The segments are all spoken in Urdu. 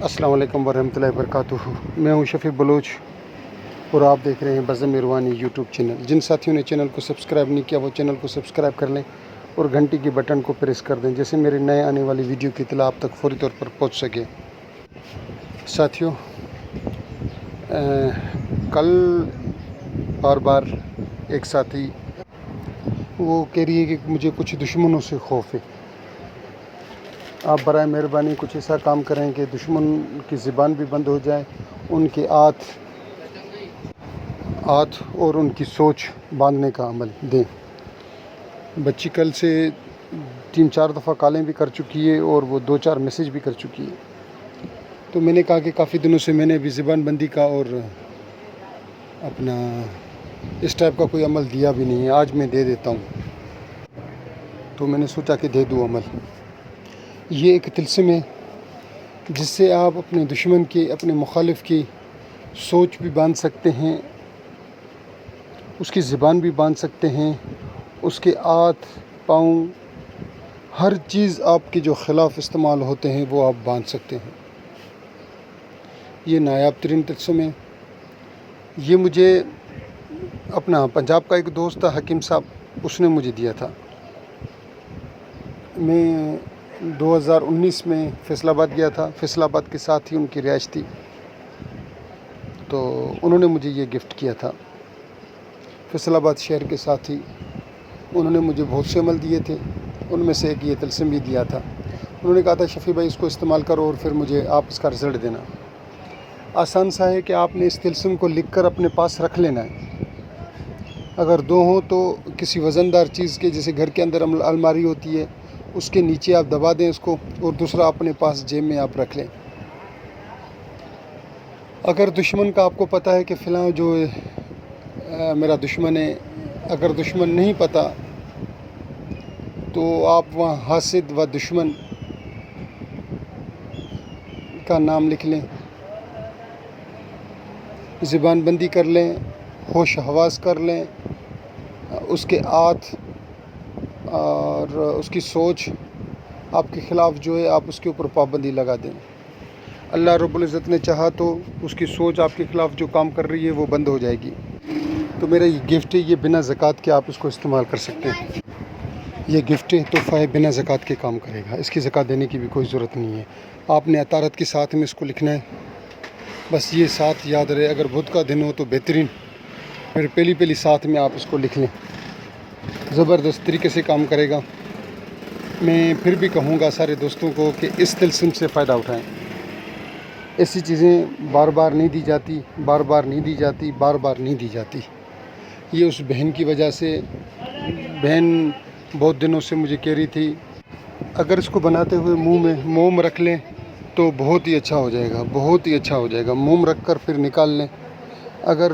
السلام علیکم ورحمۃ اللہ وبرکاتہ۔ میں ہوں شفیع بلوچ اور آپ دیکھ رہے ہیں بزم روانی یوٹیوب چینل۔ جن ساتھیوں نے چینل کو سبسکرائب نہیں کیا وہ چینل کو سبسکرائب کر لیں اور گھنٹی کی بٹن کو پریس کر دیں، جیسے میرے نئے آنے والی ویڈیو کی اطلاع آپ تک فوری طور پر پہنچ سکے۔ ساتھیوں، کل بار ایک ساتھی وہ کہہ رہی ہے کہ مجھے کچھ دشمنوں سے خوف ہے۔ آپ برائے مہربانی کچھ ایسا کام کریں کہ دشمن کی زبان بھی بند ہو جائے، ان کے آت اور ان کی سوچ باندھنے کا عمل دیں۔ بچی کل سے 3-4 دفعہ کالیں بھی کر چکی ہے اور وہ 2-4 میسیج بھی کر چکی ہے۔ تو میں نے کہا کہ کافی دنوں سے میں نے بھی زبان بندی کا اور اپنا اس ٹائپ کا کوئی عمل دیا بھی نہیں ہے، آج میں دے دیتا ہوں۔ تو میں نے سوچا کہ دے دوں عمل۔ یہ ایک طلسم ہے جس سے آپ اپنے دشمن کی، اپنے مخالف کی سوچ بھی باندھ سکتے ہیں، اس کی زبان بھی باندھ سکتے ہیں، اس کے آت پاؤں ہر چیز آپ کے جو خلاف استعمال ہوتے ہیں وہ آپ باندھ سکتے ہیں۔ یہ نایاب ترین طلسم ہے۔ یہ مجھے اپنا پنجاب کا ایک دوست تھا حکیم صاحب، اس نے مجھے دیا تھا۔ میں 2019 میں فیصل آباد گیا تھا، فیصل آباد کے ساتھ ہی ان کی رہائش تھی، تو انہوں نے مجھے یہ گفٹ کیا تھا۔ فیصل آباد شہر کے ساتھ ہی انہوں نے مجھے بہت سے عمل دیے تھے، ان میں سے ایک یہ طلسم بھی دیا تھا۔ انہوں نے کہا تھا شفیع بھائی اس کو استعمال کرو اور پھر مجھے آپ اس کا رزلٹ دینا۔ آسان سا ہے کہ آپ نے اس طلسم کو لکھ کر اپنے پاس رکھ لینا ہے۔ اگر 2 ہوں تو کسی وزندار چیز کے، جیسے گھر کے اندر الماری ہوتی ہے، اس کے نیچے آپ دبا دیں اس کو، اور دوسرا اپنے پاس جیب میں آپ رکھ لیں۔ اگر دشمن کا آپ کو پتہ ہے کہ فلاں جو میرا دشمن ہے، اگر دشمن نہیں پتہ تو آپ وہاں حاسد و دشمن کا نام لکھ لیں، زبان بندی کر لیں، ہوش حواس کر لیں، اس کے آت اور اس کی سوچ آپ کے خلاف جو ہے آپ اس کے اوپر پابندی لگا دیں۔ اللہ رب العزت نے چاہا تو اس کی سوچ آپ کے خلاف جو کام کر رہی ہے وہ بند ہو جائے گی۔ تو میرا یہ گفٹ ہے، یہ بنا زکوٰۃ کے آپ اس کو استعمال کر سکتے ہیں۔ یہ گفٹ ہے، تحفہ ہے، بنا زکوٰۃ کے کام کرے گا، اس کی زکوٰۃ دینے کی بھی کوئی ضرورت نہیں ہے۔ آپ نے اطہارت کے ساتھ میں اس کو لکھنا ہے، بس یہ ساتھ یاد رہے۔ اگر بدھ کا دن ہو تو بہترین، پھر پہلی ساتھ میں آپ اس کو لکھ لیں، زبردست طریقے سے کام کرے گا۔ میں پھر بھی کہوں گا سارے دوستوں کو کہ اس طلسم سے فائدہ اٹھائیں۔ ایسی چیزیں بار بار نہیں دی جاتی، بار بار نہیں دی جاتی۔ یہ اس بہن کی وجہ سے، بہن بہت دنوں سے مجھے کہہ رہی تھی اگر اس کو بناتے ہوئے منہ میں موم رکھ لیں تو بہت ہی اچھا ہو جائے گا، بہت ہی اچھا ہو جائے گا۔ موم رکھ کر پھر نکال لیں، اگر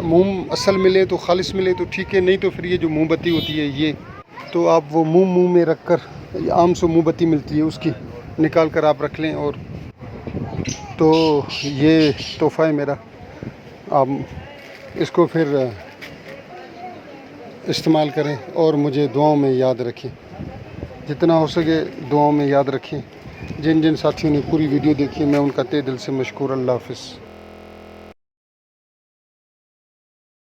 موم اصل ملے تو خالص ملے تو ٹھیک ہے، نہیں تو پھر یہ جو موم بتی ہوتی ہے یہ، تو آپ وہ منہ میں رکھ کر، عام سے موم بتی ملتی ہے اس کی نکال کر آپ رکھ لیں۔ اور تو یہ تحفہ ہے میرا، آپ اس کو پھر استعمال کریں اور مجھے دعاؤں میں یاد رکھیں، جتنا ہو سکے دعاؤں میں یاد رکھیں۔ جن ساتھیوں نے پوری ویڈیو دیکھی میں ان کا تہ دل سے مشکور۔ اللہ حافظ۔